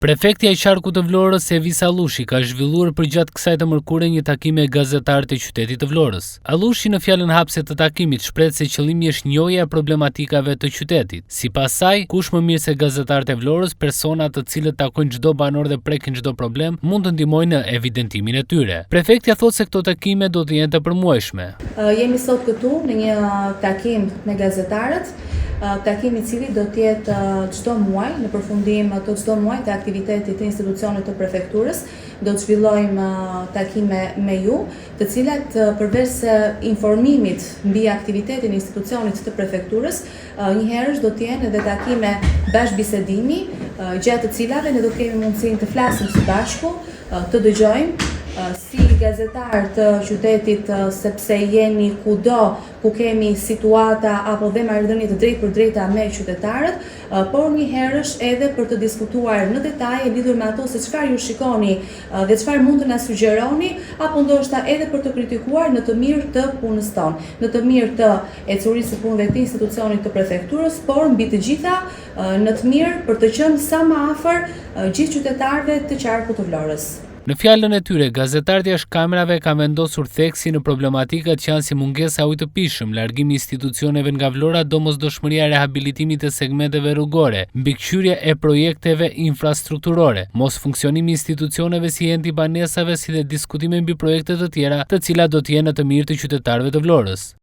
Prefektja e Qarkut të Vlorës, Evisa Allushi, ka zhvilluar përgjatë kësaj të mërkure një takim me gazetarët e qytetit të Vlorës. Allushi në fjalën hapse të takimit shpreh se qëllimi është njohja e problematikave të qytetit. Sipas saj, kush më mirë se gazetarët e Vlorës, persona të cilët takojnë çdo banor dhe prekin çdo problem, mund të ndihmojnë në evidentimin e tyre. Prefektja thotë se këto takime do të jenë të përmuajshme. Jemi sot këtu në një takim me gazetarët. Takimi i cili do të jetë çdo muaj, në përfundim të çdo muaji të aktivitetit të institucionit të prefekturës, do të zhvillojmë takime me ju, të cilat përveç informimit mbi aktivitetin e institucionit të prefekturës, njëherësh do të jenë edhe takime bashkëbisedimi, gjatë të cilave ne do të kemi mundësinë të flasim së bashku, të dëgjojmë si gazetar të qytetit, sepse jemi kudo ku kemi situata apo dhe marrëdhënie të drejtë për drejta me qytetarët, por njëherësh edhe për të diskutuar në detaje lidhur me ato se çfarë ju shikoni dhe çfarë mund të na sugjeroni, apo ndoshta edhe për të kritikuar në të mirë të punës tonë, në të mirë të ecurisë së punëve të institucionit të prefekturës, por mbi të gjitha në të mirë për të qenë sa më afër gjithë qytetarëve të Qarkut të Vlorës. Në fjalën e tyre, gazetarët jashtë kamerave kanë vendosur theksi në problematikat që janë si mungesa ujë të pishëm, largimi i institucioneve nga Vlora, domosdoshmëria e rehabilitimit të segmenteve rrugore, mbikëqyrja e projekteve infrastrukturore, mos funksionimi i institucioneve si enti banesave, si dhe diskutime mbi projekte të tjera, të cilat do të jenë në të mirë të qytetarëve të Vlorës.